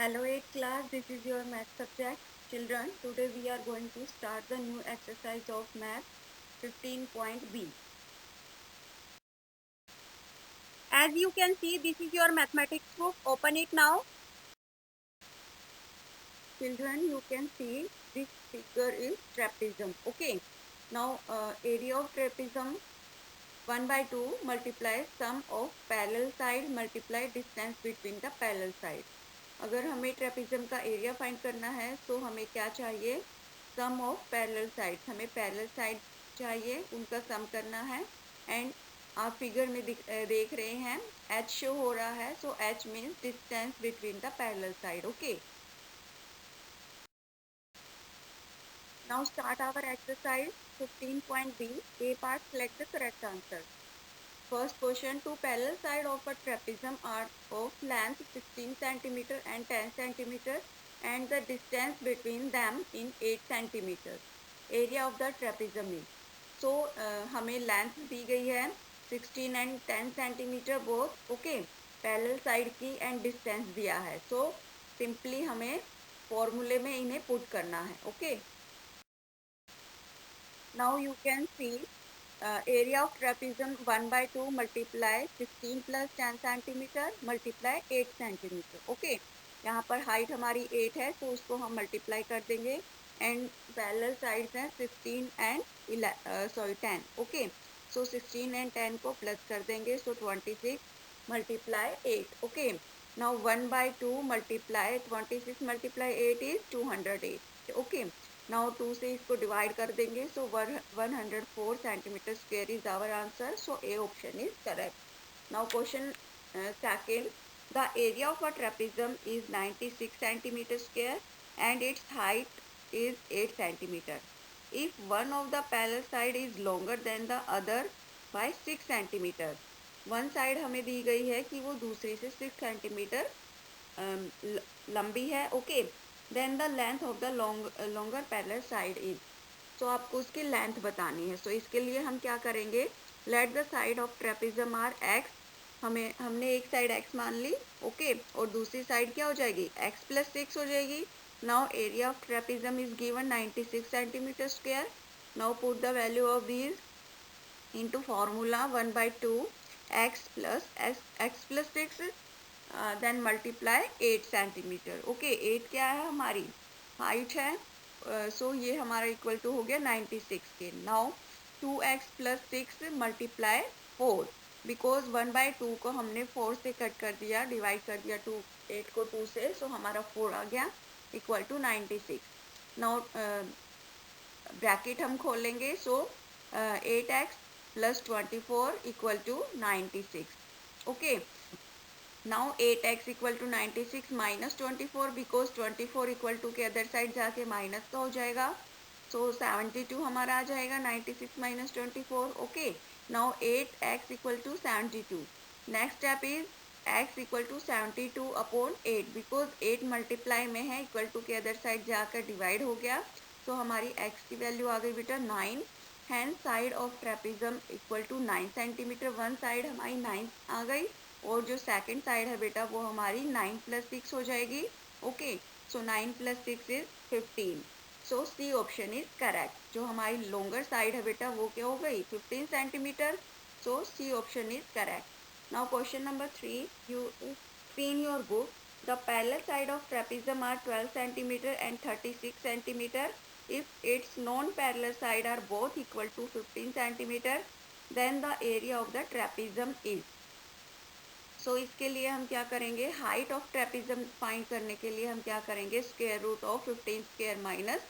Hello 8th class, this is your math subject. Children, today we are going to start the new exercise of math 15.b. As you can see, this is your mathematics book. Open it now. Children, you can see this figure is trapezium. Okay. Now, area of trapezium 1 by 2 multiply sum of parallel side multiply distance between the parallel side. अगर हमें trapezium का area find करना है तो हमें क्या चाहिए, सम of parallel sides. हमें पैरेलल साइड चाहिए, उनका सम करना है. एंड आप फिगर में देख रहे हैं एच शो हो रहा है, so H means distance between the parallel side. Okay, now start our exercise 15.b. A part, select the correct answer. First question, two parallel sides of a trapezium are of length 16 cm and 10 cm and the distance between them in 8 cm. Area of the trapezium is. So हमें length दी गई है 16 and 10 cm both. Okay, parallel side की and distance दिया है. So simply हमें formula में इन्हें put करना है. Okay. Now you can see area of trapezium 1 by 2 multiply 16 plus 10 centimeter multiply 8 centimeter. Okay, यहाँ पर हाइट हमारी 8 है तो उसको हम मल्टीप्लाई कर देंगे एंड पैरेलल साइड्स हैं 16 एंड 10. ओके, सो 16 एंड 10 को प्लस कर देंगे, so 26 multiply 8. Okay, now 1 by 2 multiply 26 multiply 8 is 208. Okay, now 2 से इसको डिवाइड कर देंगे, so 104 centimetre square is our answer. So A option is correct. Now question second, the area of a trapezium is 96 centimetre square and its height is 8 centimeter. If one of the parallel side is longer than the other by 6 centimeter. One side हमें दी गई है कि वो दूसरी से 6 centimetre लंबी है. Okay, then the length of the longer parallel side is. तो आपको उसकी लेंथ बतानी है. सो इसके लिए हम क्या करेंगे, let the side of trapezium are x. हमने एक साइड एक्स मान ली. ओके, और दूसरी साइड क्या हो जाएगी, एक्स प्लस 6 हो जाएगी. Now area of trapezium is given 96 centimeter square. Now put the value of these into formula 1 by 2 x plus 6 then multiply 8 centimeter. Okay, 8 क्या है, हमारी हाइट है. सो ये हमारा इक्वल टू हो गया 96 के. Now 2x plus 6 multiply 4. Because 1 by 2 को हमने 4 से कट कर दिया, डिवाइड कर दिया 8 को 2 से, सो हमारा 4 आ गया इक्वल टू 96. नाउ ब्रैकेट हम खोलेंगे, so 8x plus 24 equal to 96. Okay, now 8x equal to 96 minus 24 because 24 equal to के अदर साइड जाके माइनस तो हो जाएगा. सो 72 हमारा आ जाएगा 96 minus 24. Okay, now 8x equal to 72. Next step is x equal to 72 upon 8 because 8 multiply में है, इक्वल टू के अदर साइड जाकर डिवाइड हो गया. तो हमारी x की वैल्यू आ गई बेटा 9. Hand side of trapezium equal to 9 centimetre. One side हमारी 9 आ गई और जो सेकंड साइड है बेटा वो हमारी 9 प्लस 6 हो जाएगी. Okay, so 9 plus 6 is 15. So C option is correct. जो हमारी लॉन्गर साइड है बेटा वो क्या हो गई 15 centimetre. So C option is correct. Now question number 3, you see in your book, the parallel side of trapezium are 12 centimeter and 36 centimeter. If its non-parallel side are both equal to 15 centimeter, then the area of the trapezium is. So इसके लिए हम क्या करेंगे, height of trapezium find करने के लिए हम क्या करेंगे, square root of 15 square minus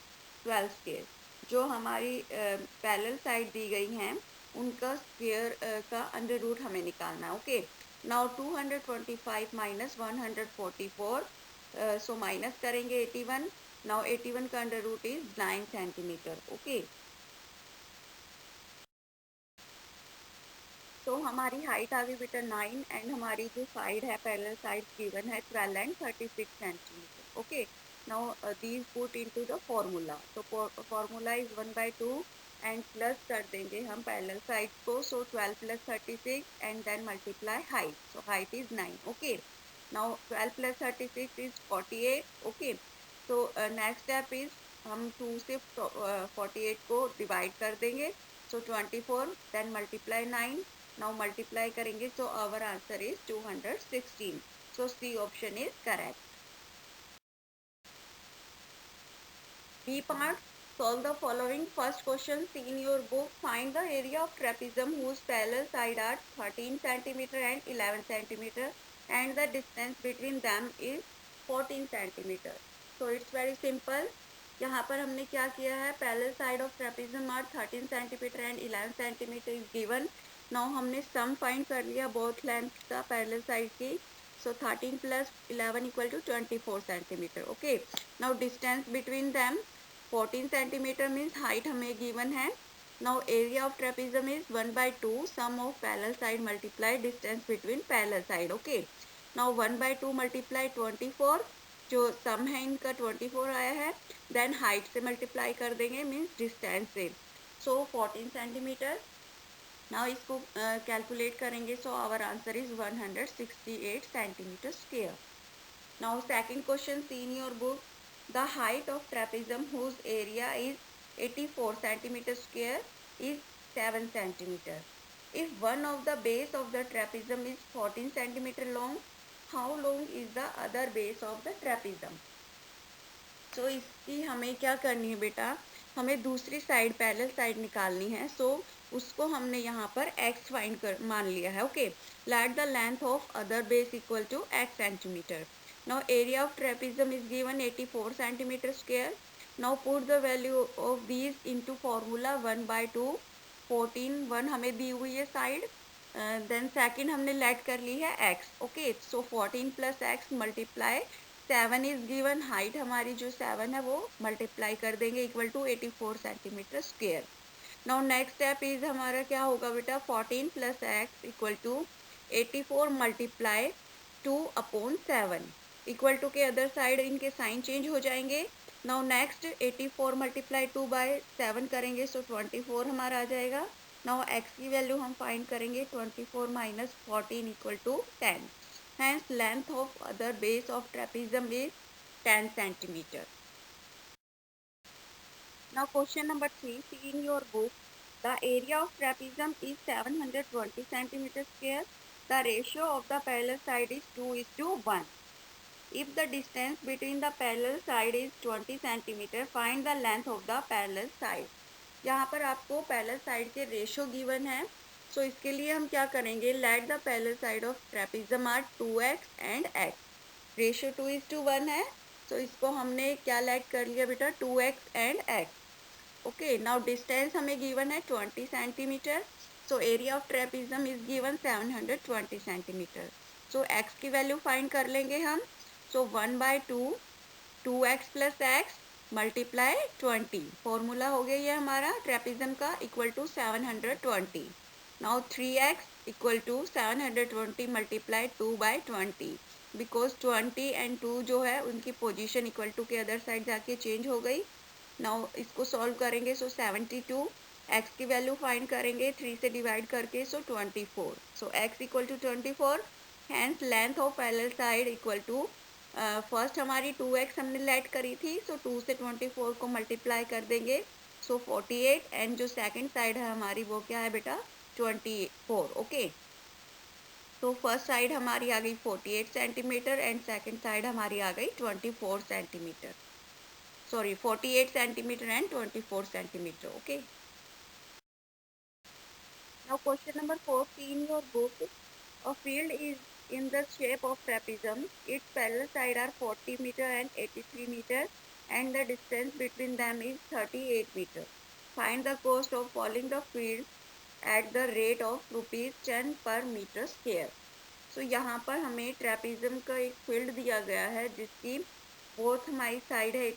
12 square. जो हमारी पैरेलल साइड दी गई हैं उनका स्क्वायर का अंडर रूट हमें निकालना है. Okay, now 225 minus 144, so minus करेंगे 81. नाउ 81 का under root is 9 centimetre. Okay, तो हमारी हाइट आ गई बेटा 9 एंड हमारी जो साइड है पैरेलल साइड गिवन है 12 and 36 centimetre. Okay, now these put into the formula. तो formula is 1 by 2 and plus कर देंगे हम पैरेलल साइड को. So 12 plus 36 and then multiply height. So height is 9. Okay, Now 12 plus 36 is 48. Okay. So next step is हम 2 से 48 को divide कर देंगे. So 24, then multiply 9. Now multiply करेंगे. So our answer is 216. So C option is correct. B part. Solve the following. First question, see in your book. Find the area of trapezium whose parallel side are 13 centimeter and 11 centimeter and the distance between them is 14 centimeter. So it's very simple. यहाँ पर हमने क्या किया है, parallel side of trapezium are 13 centimetre and 11 centimetre is given. Now हमने sum find कर लिया both length का पैरेलल साइड की. So 13 plus 11 equal to 24 centimetre. Okay. Now distance between them 14 centimetre means height हमें गिवन है. Now area of trapezium is 1/2 sum of parallel side multiply distance between parallel side. Okay. Now 1/2 multiply 24, जो सम है इनका 24 आया है. Then height से multiply कर देंगे मीन्स डिस्टेंस से. So 14 centimetre. नाउ इसको कैलकुलेट करेंगे. So our answer is 168 centimetre square. Now second question, see in your book. The height of trapezium whose area is 84 centimetre square is 7 centimetre. If one of the base of the trapezium is 14 centimeter long, how long is the other base of the trapezium? So इसकी हमें क्या करनी है बेटा, हमें दूसरी side parallel side निकालनी है. सो उसको हमने यहाँ पर x फाइंड कर मान लिया है. Okay. Let the length of other base equal to x centimetre. Now area of trapezium is given 84 centimetre square. Now put the value of these into formula 1/2. 14 1 हमें दी हुई है साइड. देन सेकंड हमने लेट कर ली है x. Okay. So 14 plus x multiply 7 is given. Height हमारी जो 7 है वो मल्टीप्लाई कर देंगे equal to 84 centimetre square. Now next step is हमारा क्या होगा बेटा, 14 plus x equal to 84 multiply 2/7 equal to के अदर साइड इनके साइन चेंज हो जाएंगे. नाउ नेक्स्ट 84 मल्टीप्लाई 2/7 करेंगे. सो 24 हमारा आ जाएगा. नाउ x की वैल्यू हम फाइंड करेंगे. 24 minus 14 equal to 10. Hence length of other base of trapezium is 10 centimeter. Now question number 3, see in your book. The area of trapezium is 720 centimeter square. The ratio of the parallel side is 2:1. If the distance between the parallel side is 20 centimeter, find the length of the parallel side. यहाँ पर आपको parallel side के ratio given है. So इसके लिए हम क्या करेंगे, let the parallel side of trapezium are 2x and x. Ratio 2:1 है. सो इसको हमने क्या लेट कर लिया बेटा, 2x and x. Okay. Now distance हमें गिवन है 20 centimetre. So area of trapezium is given 720 centimetre. So x की वैल्यू फाइंड कर लेंगे हम. So 1/2 2x plus x multiply 20. Formula हो गया ये हमारा ट्रेपेजियम का equal to 720. Now 3x equal to 720 multiply 2/20 because 20 and 2 जो है उनकी पोजीशन इक्वल टू के अदर साइड जाके चेंज हो गई. नाउ इसको सॉल्व करेंगे. सो 72. x की वैल्यू फाइंड करेंगे 3 से डिवाइड करके. So 24. So x equal to 24. Hence length of parallel side equal to first हमारी 2x हमने लेट करी थी. सो 2 से 24 को मल्टीप्लाई कर देंगे. सो 48 एंड जो सेकंड साइड है हमारी वो क्या है बेटा, 24. ओके. तो फर्स्ट साइड हमारी आ गई 48 सेंटीमीटर एंड सेकंड साइड हमारी आ गई 24 centimetre. Sorry 48 centimetre and 24 centimetre. Okay. Now question number 4, in your book. A field is in the shape of trapezium. Its parallel sides are 40 meter and 83 meter and the distance between them is 38 meter. Find the cost of following the field at the rate of ₹10 per meter square. So यहाँ पर हमें trapezium का एक field दिया गया है जिसकी both हमारी साइड है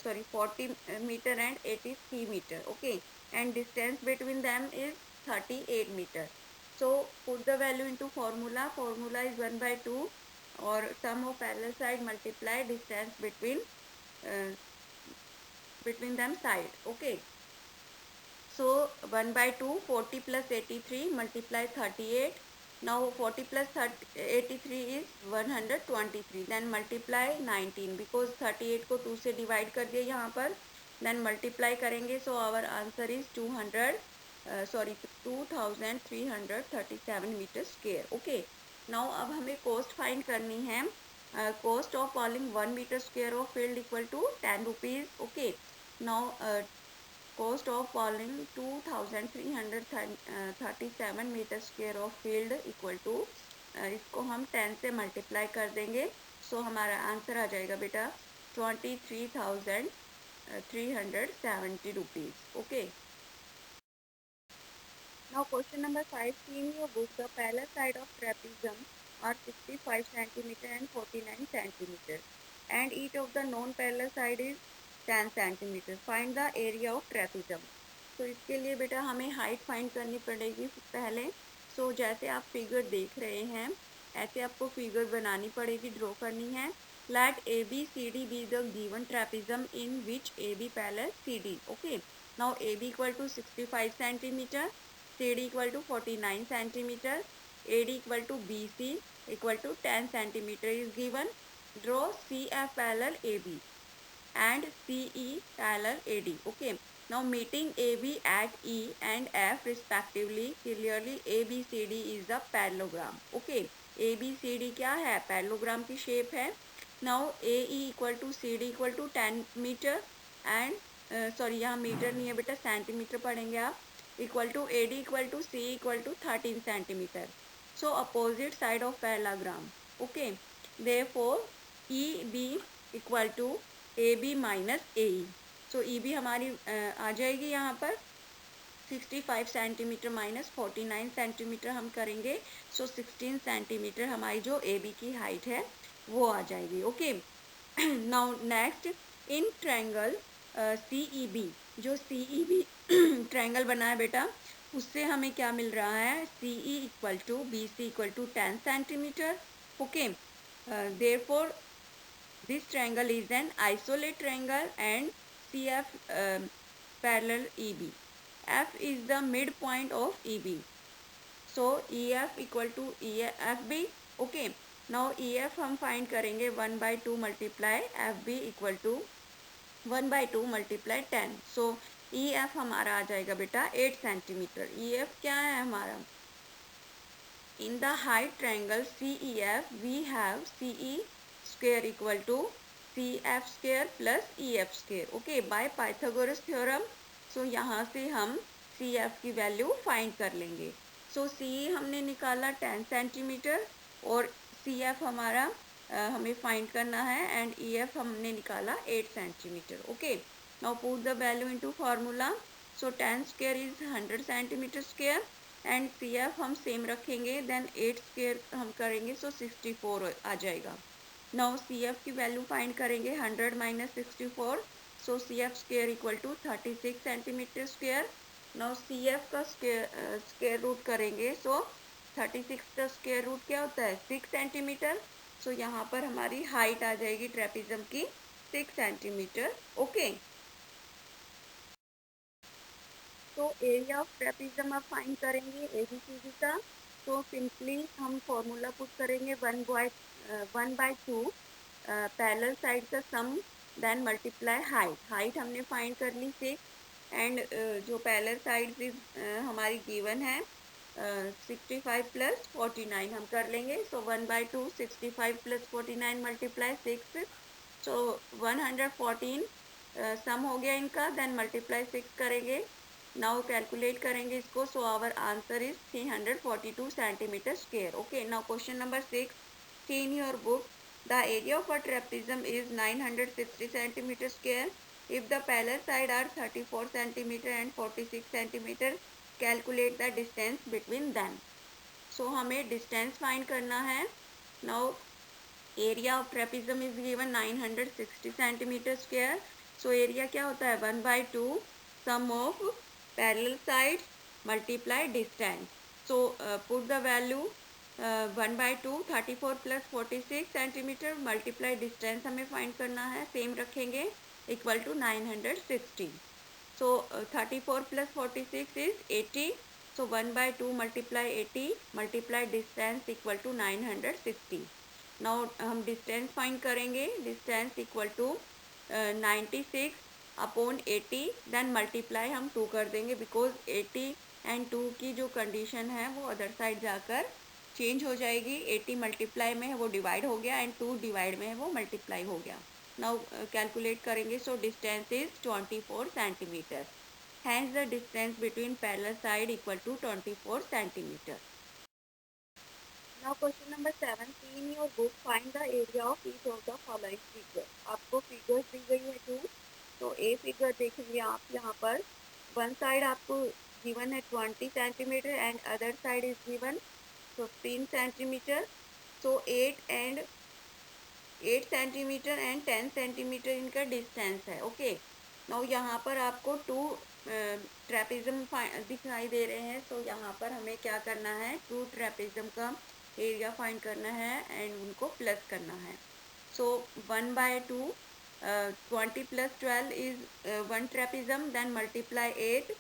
40 metre and 83 metre. Okay. And distance between them is 38 metre. So put the value into formula. Formula is 1/2 or sum of parallel side multiply distance between them side. Okay. So 1/2 40 plus 83 multiply 38. Now 40 plus 83 is 123. Then multiply 19 because 38 को 2 से divide कर दिया यहाँ पर. Then multiply करेंगे so our answer is 2337 meter square. Okay. Now अब हमें cost find करनी है. Cost of falling 1 meter square of field equal to 10 rupees. Okay. Now cost of falling 2337 metre square of field equal to इसको हम 10 से multiply कर देंगे. सो हमारा आंसर आ जाएगा बेटा 23,370 rupees. Okay. Now question number 5. In your book the parallel side of trapezium are 65 centimetre and 49 centimetre and each of the non parallel side is 10 centimetre. Find the area of trapezium. तो इसके लिए बेटा हमें height find करनी पड़ेगी पहले. सो जैसे आप फिगर देख रहे हैं ऐसे आपको फिगर बनानी पड़ेगी, ड्रॉ करनी है. Let A B C D be the given trapezium in which A B parallel C D. Okay. Now A B equal to 65 centimetre, C D equal to 49 centimetre, A D equal to B C equal to 10 centimetre is given. Draw C F parallel A B and CE parallel AD. Okay. Now meeting AB at E and F respectively, clearly ABCD is the parallelogram. Okay. ABCD क्या है? Parallelogram की shape है. Now AE equal to CD equal to 10 meter and sorry यहाँ metre नहीं है बेटा, centimetre पढ़ेंगे आप. Equal to AD equal to C equal to 13 centimeter. So opposite side of parallelogram. Okay. Therefore EB equal to A B minus A E. So E B हमारी आ जाएगी यहाँ पर 65 सेंटीमीटर माइनस 49 सेंटीमीटर हम करेंगे. सो 16 centimetre हमारी जो A B की हाइट है वो आ जाएगी. Okay. Now next in triangle C E B, जो सी ई बी ट्रायंगल बना है बेटा उससे हमें क्या मिल रहा है? C E equal to B C equal to 10 centimetre. Okay. Therefore this triangle is an isolate triangle and CF parallel EB. F is the midpoint of EB. So EF equal to FB. Okay. Now EF हम find करेंगे 1/2 multiply FB equal to 1/2 multiply 10. So EF हमारा आ जाएगा बेटा 8 centimetre. EF क्या है हमारा? In the height triangle CEF we have CE square equal to CF square plus EF square. Okay, by Pythagoras theorem. So यहाँ से हम CF की वैल्यू फाइंड कर लेंगे. So CE हमने निकाला 10 सेंटीमीटर और CF हमारा हमें फाइंड करना है एंड EF हमने निकाला 8 centimetre. Okay. Now put the value into formula. So 10 square is 100 centimetre square and CF हम सेम रखेंगे. देन 8 स्क्वायर हम करेंगे सो 64 आ जाएगा. नाउ CF की वैल्यू फाइंड करेंगे 100 minus 64. So CF square equal to 36 centimetre square. Now CF का square root करेंगे सो 36 का स्क्वायर रूट क्या होता है? 6 सेंटीमीटर. सो यहाँ पर हमारी हाइट आ जाएगी ट्रेपेजियम की 6 सेंटीमीटर. ओके. तो एरिया ऑफ ट्रेपेजियम आप फाइंड करेंगे ABCD का. तो सिंपली हम फॉर्मूला पुट करेंगे 1/2 पैरेलल साइड का सम देन मल्टीप्लाई हाइट हमने फाइंड कर ली 6 एंड जो पैरेलल साइड हमारी गिवन है 65 प्लस 49 हम कर लेंगे. सो 1/2 65 प्लस 49 मल्टीप्लाई 6. सो 114 सम हो गया इनका. देन मल्टीप्लाई 6 करेंगे. नाउ कैलकुलेट करेंगे इसको. So our answer is 342 centimetre square. Okay. Now question number 6. See in your book, the area of a trapezium is 960 centimeter square. If the parallel side are 34 centimeter and 46 centimeter, calculate the distance between them. So हमें distance find करना है. Now area of trapezium is given 960 centimeter square. So area क्या होता है? 1/2 sum of parallel sides multiply distance. So put the value 1/2 34 plus 46 centimetre multiply distance हमें find करना है. Same रखेंगे equal to 960. So 34 plus 46 is 80. So 1/2 multiply 80 multiply distance equal to 960. Now हम distance find करेंगे. Distance equal to 96 upon 80. Then multiply हम 2 कर देंगे because 80 and 2 की जो कंडीशन है वो अदर साइड जाकर चेंज हो जाएगी. 80 मल्टीप्लाई में है वो डिवाइड हो गया एंड 2 डिवाइड में है वो मल्टीप्लाई हो गया. नाउ कैलकुलेट करेंगे. So distance is 24 centimetre. Hence the distance between parallel side equal to 24 centimeter. Now question number 7. See in your book find the area of each of the following figure. आपको figures दी गई है 2. तो A figure देखेंगे आप यहाँ पर. One side आपको given है 20 centimeter and other side is given 15 centimeter. So 8 centimeter and 10 centimeter इनका distance है. Okay. नाउ यहाँ पर आपको 2 ट्रेपिज्म दिखाई दे रहे हैं. तो यहाँ पर हमें क्या करना है, 2 ट्रेपिज्म का एरिया फाइंड करना है एंड उनको प्लस करना है. So 1/2 20 plus 12 is 1 trapezium. Then multiply 8.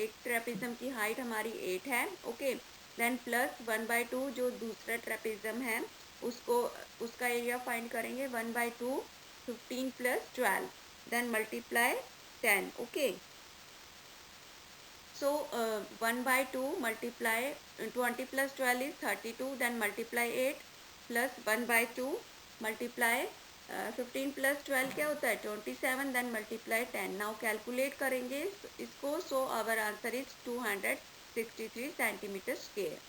एक ट्रेपिज्म की हाइट हमारी 8 है. ओके. देन प्लस 1/2 जो दूसरा ट्रेपिज्म है उसका एरिया फाइंड करेंगे. 1/2 15 plus 12. then multiply 10. Okay. So 1/2 multiply 20 plus 12 is 32. Then multiply 8 plus 1/2 multiply 15 plus 12 क्या होता है 27. then multiply 10. now calculate करेंगे इसको. so our answer is 263 centimeter square.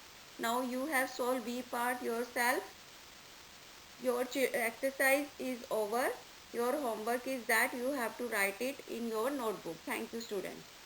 now you have solved B part yourself. Your exercise is over. Your homework is that you have to write it in your notebook. Thank you, students.